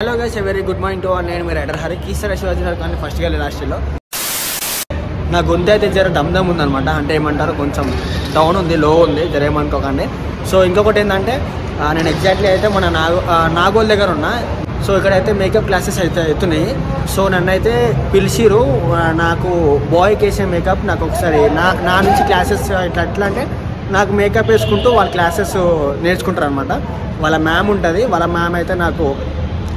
Hello guys, very good morning to నేను మీ rider Hari Keesara Shivaji కానీ first గెలి లాస్ట్లో నా గొంతు అయితే జర దమ్దమ్ ఉందనమాట. అంటే ఏమంటారు, కొంచెం డౌన్ ఉంది, లో ఉంది, జర ఏమనుకోకండి. సో ఇంకొకటి ఏంటంటే, నేను ఎగ్జాక్ట్లీ అయితే మన నాగోల్ దగ్గర ఉన్నా. సో ఇక్కడైతే మేకప్ క్లాసెస్ అయితే అవుతున్నాయి. సో నన్ను అయితే పిలిచిరు. నాకు బాయ్కి వేసే మేకప్ నాకు ఒకసారి నా నుంచి క్లాసెస్ ఎట్లా అంటే నాకు మేకప్ వేసుకుంటూ వాళ్ళ క్లాసెస్ నేర్చుకుంటారు అనమాట. వాళ్ళ మ్యామ్ ఉంటుంది. వాళ్ళ మ్యామ్ అయితే నాకు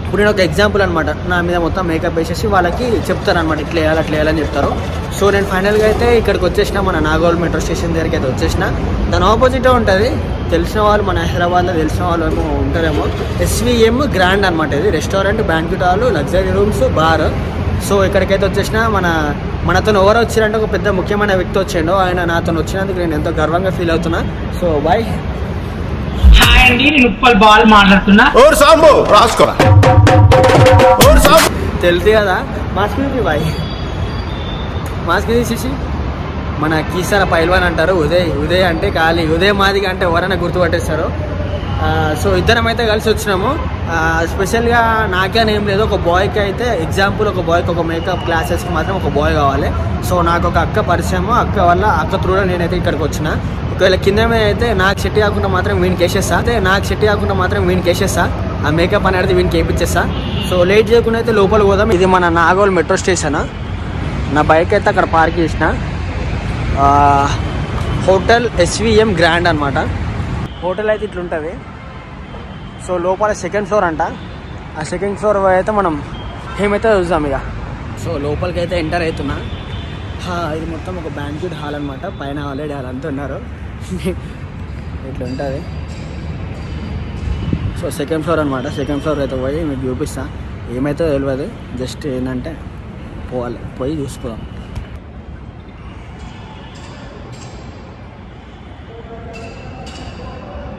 ఇప్పుడు నేను ఒక ఎగ్జాంపుల్ అనమాట, నా మీద మొత్తం మేకప్ వేసేసి వాళ్ళకి చెప్తారనమాట, ఇట్లా వేయాలి అట్లా వేయాలని చెప్తారు. సో నేను ఫైనల్గా అయితే ఇక్కడికి వచ్చేసిన, మన నాగోల్ మెట్రో స్టేషన్ దగ్గరికి అయితే వచ్చేసిన. దాని ఆపోజిటే ఉంటుంది. తెలిసిన వాళ్ళు మన హైదరాబాద్లో తెలిసిన వాళ్ళు ఏమో ఉంటారేమో, SVM గ్రాండ్ అనమాట. ఇది restaurant, banquet hall, luxury rooms, bar. So ఇక్కడికైతే వచ్చేసిన. మనతో ఎవరు వచ్చారంటే ఒక పెద్ద ముఖ్యమైన వ్యక్తి వచ్చిండు. ఆయన నాతో వచ్చినందుకు నేను ఎంతో గర్వంగా ఫీల్ అవుతున్నా. So bye. హాయ్ అండి, నేను ఉప్పల్ బాల్ మాట్లాడుతున్నా. తెలుసు కదా, మాస్క్ బాయ్, మాస్క్ తీసేసి మన కీసర పైల్వాన్ అంటారు. ఉదయ్ అంటే ఖాళీ, ఉదయ్ మాదిగా అంటే ఎవరైనా గుర్తుపట్టేస్తారు. సో ఇద్దరం అయితే కలిసి వచ్చినాము. స్పెషల్గా నాకేనా ఏం లేదు, ఒక బాయ్కి అయితే ఎగ్జాంపుల్, ఒక బాయ్కి ఒక మేకప్ క్లాసెస్కి మాత్రం ఒక బాయ్ కావాలి. సో నాకు ఒక అక్క పరిచయము, అక్క త్రూలో నేనైతే ఇక్కడికి వచ్చిన. ఒకవేళ కింద అయితే నాకు సెట్ కాకుండా మాత్రం వీనికి వేసేస్తా, ఆ మేకప్ అనేది వీనికి వేయించేస్తా. సో లేట్ చేయకుండా అయితే లోపల పోదాం. ఇది మన నాగోల్ మెట్రో స్టేషన్. నా బైక్ అయితే అక్కడ పార్క్ చేసిన. హోటల్ SVM గ్రాండ్ అనమాట. హోటల్ అయితే ఇట్లుంటుంది. సో లోపల సెకండ్ ఫ్లోర్ అంట. ఆ సెకండ్ ఫ్లోర్ అయితే మనం ఏమైతే చూద్దాం ఇక. సో లోపలికి అయితే ఎంటర్ అవుతున్నా. ఇది మొత్తం ఒక బ్యాంక్వెట్ హాల్ అనమాట. పైన ఆల్రెడీ హాల్ అంతా ఉన్నారు. ఇట్లా ఉంటుంది. సో సెకండ్ ఫ్లోర్ అనమాట. సెకండ్ ఫ్లోర్ అయితే పోయి మీకు చూపిస్తా. ఏమైతే తెలియదు, జస్ట్ ఏంటంటే పోయి చూసుకోదాం.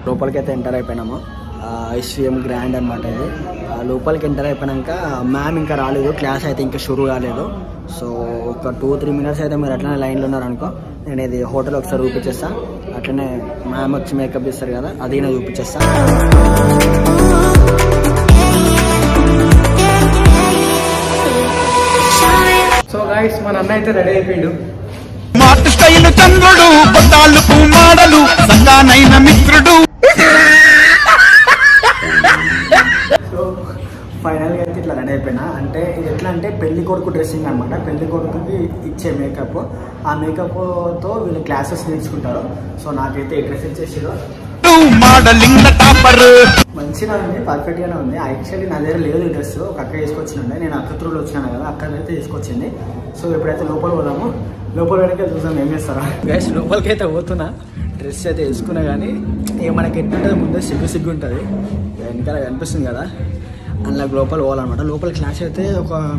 లోపలికి అయితే ఎంటర్ అయిపోయినాము. SVM గ్రాండ్ అనమాట ఇది. లోపలికి ఎంటర్ అయిపోయాక మ్యామ్ ఇంకా రాలేదు, క్లాస్ అయితే ఇంకా షురూ కాలేదు. సో ఒక 2-3 మినిట్స్ అయితే మీరు అట్లనే లైన్లో ఉన్నారనుకో, నేను ఇది హోటల్ ఒకసారి చూపించేస్తా. అట్లనే మ్యామ్ వచ్చి మేకప్ చేస్తారు కదా, అది నేను చూపించేస్తా. సో గైస్, మన అన్న అయితే రెడీ అయిపోయిండు. చంద్రుడు బొట్టాలకు మాడలు సంగానైన మిత్రుడు. సో ఫైనల్గా అయితే ఇట్లా రెడీ అయిపోయినా. అంటే ఇది ఎట్లా అంటే పెళ్లి కొడుకు డ్రెస్సింగ్ అనమాట. పెళ్లి కొడుకుకి ఇచ్చే మేకప్. ఆ మేకప్తో వీళ్ళు క్లాసెస్ నేర్చుకుంటారు. సో నాకైతే ఈ డ్రెస్ ఇచ్చేసారు. మంచిగా ఉంది, పర్ఫెక్ట్గానే ఉంది. యాక్చువల్లీ నా దగ్గర లేదు ఈ డ్రెస్, ఒక అక్క వేసుకొచ్చినండి. నేను అక్క త్రూలో వచ్చినాను కదా, అక్కడైతే తీసుకొచ్చింది. సో ఇప్పుడైతే లోపల పోదాము. లోపల వెనక చూద్దాం ఏం చేస్తారా. గైస్ లోపలికి అయితే పోతున్నా. డ్రెస్ అయితే వేసుకున్నా కానీ మనకి ఎట్లుంటుంది, ముందే సిగ్గు ఉంటుంది. వెనకాల కనిపిస్తుంది కదా, అందులో లోపల పోవాలన్నమాట. లోపల క్లాస్ అయితే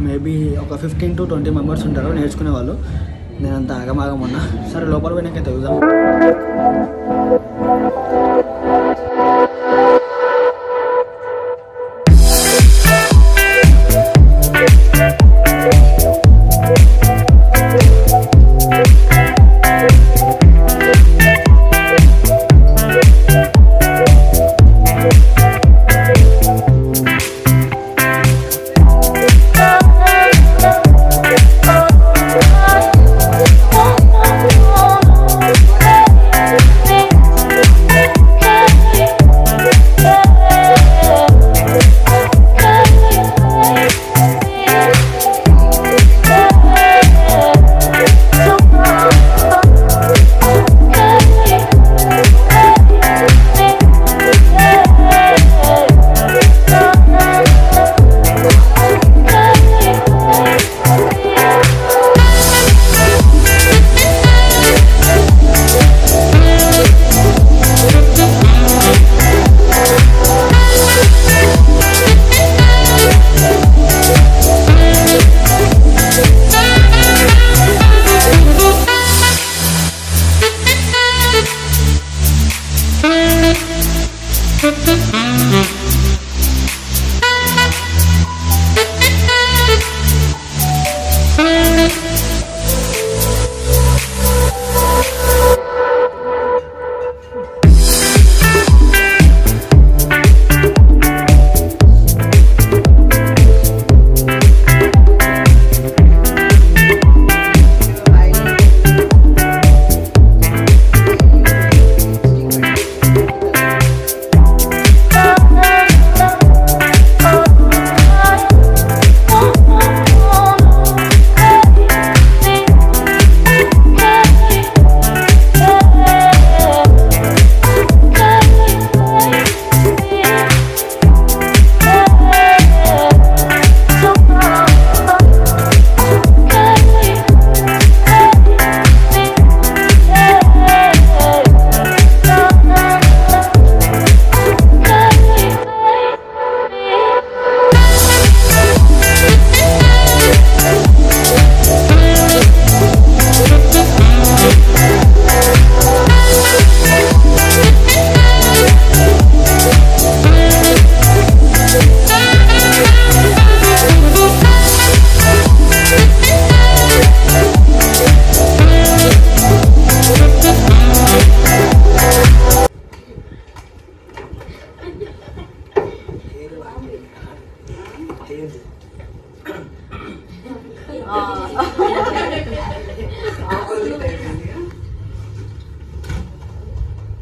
మేబీ ఒక 15 to 20 మెంబర్స్ ఉంటారు నేర్చుకునే వాళ్ళు. నేనంతా ఆగమాగం ఉన్నా. సరే లోపల పోయినాకైతే చూద్దాం.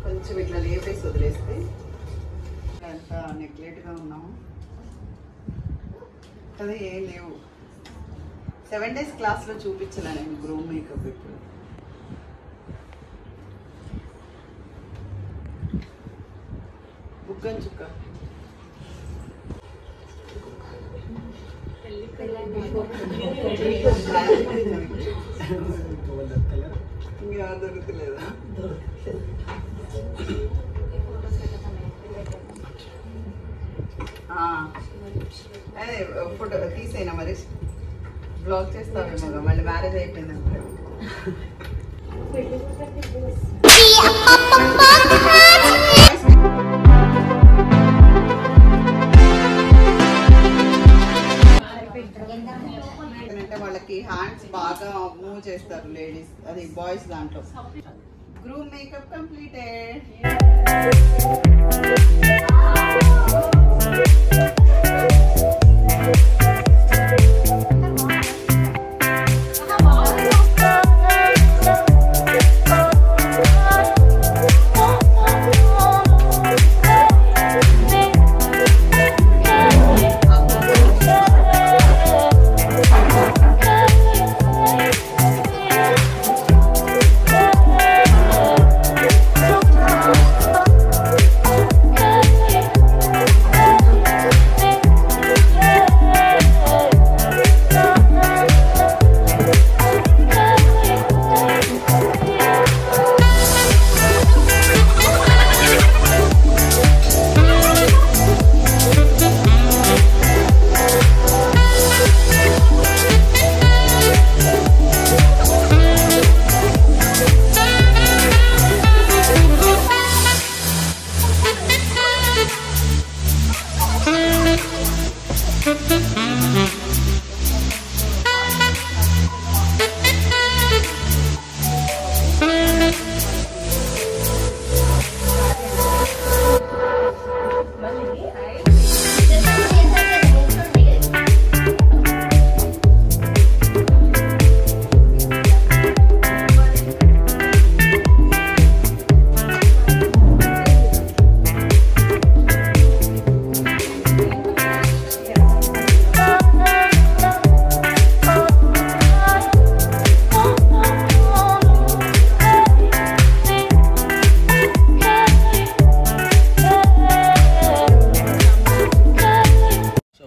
కొంచెం ఇట్లా లేపేసి వదిలేస్తే ఎంత నెగ్లెక్ట్గా ఉన్నాము. అది ఏం లేవు. 7 days క్లాస్లో చూపించలే నేను గ్రూమ్ మేకప్. ఇప్పుడు బుగ్గన్ చుక్క ఇంకా దొరుకుతలేదా? అదే ఫోటో తీసేనా మరి బ్లాగ్ చేస్తావేమో మళ్ళీ మ్యారేజ్ అయిపోయింది అంటే. ఎందుకంటే వాళ్ళకి హ్యాండ్స్ బాగా మూవ్ చేస్తారు లేడీస్, అది బాయ్స్ దాంట్లో. Groom makeup completed.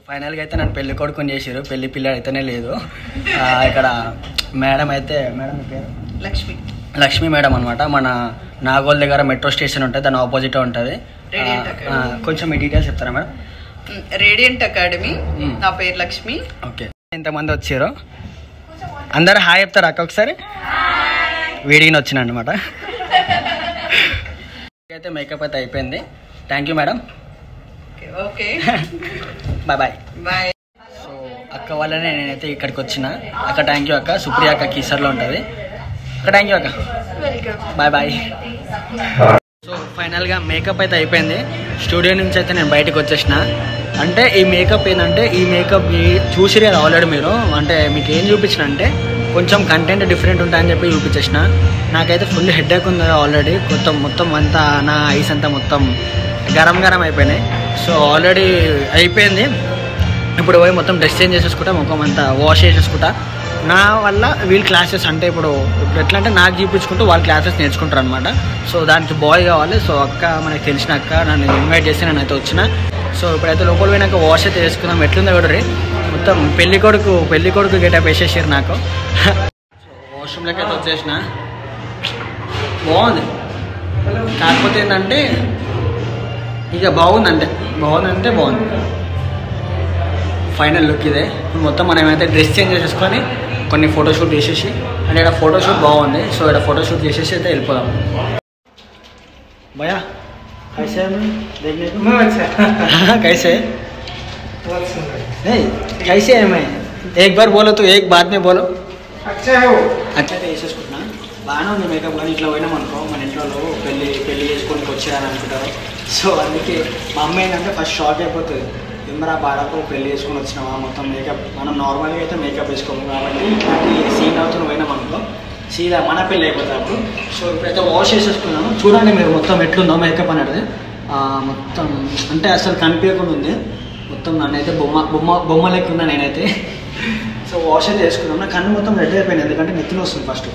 ఫైనల్గా అయితే నన్ను పెళ్లి కొడుకుని చేసారు. పెళ్లి పిల్లడు అయితేనే లేదు. ఇక్కడ మేడం అయితే, మేడం పేరు లక్ష్మి మేడం అనమాట. మన నాగోల్ దగ్గర మెట్రో స్టేషన్ ఉంటుంది, దాని ఆపోజిట్ ఉంటుంది. కొంచెం మీ డీటెయిల్స్ చెప్తారా మేడం? రేడియంట్ అకాడమీ, నా పేరు లక్ష్మి. ఓకే, ఎంతమంది వచ్చారు? అందరు హాయ్ చెప్తారు అక్క ఒకసారి? వీడియోని వచ్చిన అనమాట. అయితే మేకప్ అయితే అయిపోయింది. Thank you madam. Okay, bye bye. Bye. So అక్క వల్లనే నేనైతే ఇక్కడికి వచ్చిన. అక్క థ్యాంక్ యూ అక్క. సుప్రియ అక్క కీసర్లో ఉంటుంది. అక్క థ్యాంక్ యూ అక్క. Bye bye. సో ఫైనల్గా మేకప్ అయితే అయిపోయింది. స్టూడియో నుంచి అయితే నేను బయటకు వచ్చేసిన. అంటే ఈ మేకప్ ఏంటంటే, ఈ మేకప్ చూసిరే ఆల్రెడీ మీరు. అంటే మీకు ఏం చూపించిన అంటే కొంచెం కంటెంట్ డిఫరెంట్ ఉంటాయని చెప్పి చూపించేసిన. నాకైతే ఫుల్ హెడ్ఏక్ ఉంది ఆల్రెడీ. మొత్తం అంతా నా ఐస్ అంతా మొత్తం గరం అయిపోయినాయి. సో ఆల్రెడీ అయిపోయింది. ఇప్పుడు పోయి మొత్తం డ్రెస్ చేంజ్ చేసేసుకుంటా, ముఖం అంతా వాష్ చేసేసుకుంటా. నా వల్ల వీళ్ళు క్లాసెస్ అంటే ఇప్పుడు ఎట్లా అంటే నాకు చూపించుకుంటూ వాళ్ళు క్లాసెస్ నేర్చుకుంటారు అనమాట. సో దానికి బాయ్ కావాలి. సో అక్క, మనకి తెలిసిన అక్క నన్ను ఇన్వైట్ చేసి నేనైతే వచ్చిన. సో ఇప్పుడైతే లోపల పోయినాక వాష్ అయితే చేసుకుందాం. ఎట్లుందో కూడా మొత్తం పెళ్లి కొడుకు గెటప్ వేసేసారు నాకు. సో వాష్రూమ్లోకి అయితే వచ్చేసిన. బాగుంది. కాకపోతే ఏంటంటే ఇక బాగుందంటే బాగుంది. ఫైనల్ లుక్ ఇదే. మొత్తం మనం ఏమైతే డ్రెస్ చేంజ్ చేసేసుకొని కొన్ని ఫోటోషూట్ చేసేసి, అంటే ఇక్కడ ఫోటోషూట్ బాగుంది. సో ఇక్కడ ఫోటోషూట్ చేసేసి అయితే వెళ్ళిపోదాం. భయ్యా कैसे हैं देखने को? कैसे नहीं कैसे है? मैं एक बार बोलो तो एक बाद में बोलो. अच्छा है वो. अच्छा వేసేసుకుంటున్నా. బాగానే ఉంది మేకప్. కానీ ఇట్లా పోయినాం అనుకో, మన ఇంట్లో పెళ్ళి చేసుకొని వచ్చారని అనుకుంటారు. సో అందుకే మా అమ్మ ఏంటంటే ఫస్ట్ షాక్ అయిపోతుంది. ఏమరా బాడకు పెళ్ళి వేసుకొని వచ్చినావా మొత్తం మేకప్, మనం నార్మల్గా అయితే మేకప్ వేసుకోము కాబట్టి సీన్ అవుతున్న పోయినాం అనుకో సీదా మన పెళ్ళి అయిపోతుంది అప్పుడు. సో ఇప్పుడైతే వాష్ చేసేసుకున్నాను. చూడండి మీరు మొత్తం ఎట్లుందో మేకప్ అనేది మొత్తం అంటే అసలు కనిపించకుండా ఉంది మొత్తం. నన్నైతే బొమ్మ లెక్క ఉన్నా నేనైతే. సో వాష్ అయితే చేసుకున్నాను. నా కన్ను మొత్తం రెడ్ అయిపోయింది ఎందుకంటే నెత్తిన వస్తుంది ఫస్ట్.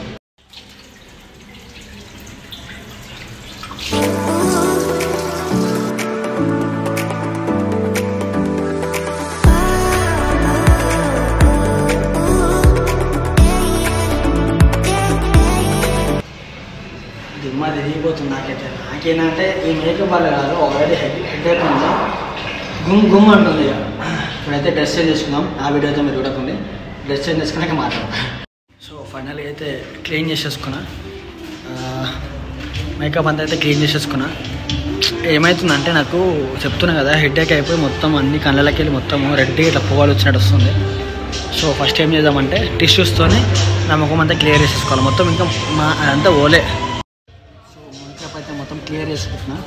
దిమ్మ తిరిగిపోతుంది నాకేంటంటే ఈ మేకప్ వల్ల కాదు, ఆల్రెడీ హెడ్ అయిపోయింది, గుమ్ అంటుంది. ఇక ఇప్పుడైతే డ్రెస్ చేంజ్ చేసుకుందాం. ఆ వీడియో అయితే మీరు చూడకండి, డ్రెస్ చేంజ్ చేసుకున్నాక మాట్లాడదాం. సో ఫైనల్గా అయితే క్లీన్ చేసేసుకున్నా, మేకప్ అంతా అయితే క్లీన్ చేసేసుకున్నా. ఏమవుతుందంటే నాకు చెప్తున్నా కదా హెడ్ఏక్ అయిపోయి మొత్తం అన్ని కళ్ళకి వెళ్ళి మొత్తం రెడ్డి ఇట్లా పొగలు వచ్చినట్టు వస్తుంది. సో ఫస్ట్ ఏం చేద్దామంటే టిష్యూస్తోనే నా ముఖం అంతా క్లియర్ చేసేసుకోవాలి మొత్తం. ఇంకా అదంతా ఓలే. సో మేకప్ అయితే మొత్తం క్లియర్ చేసుకుంటున్నా.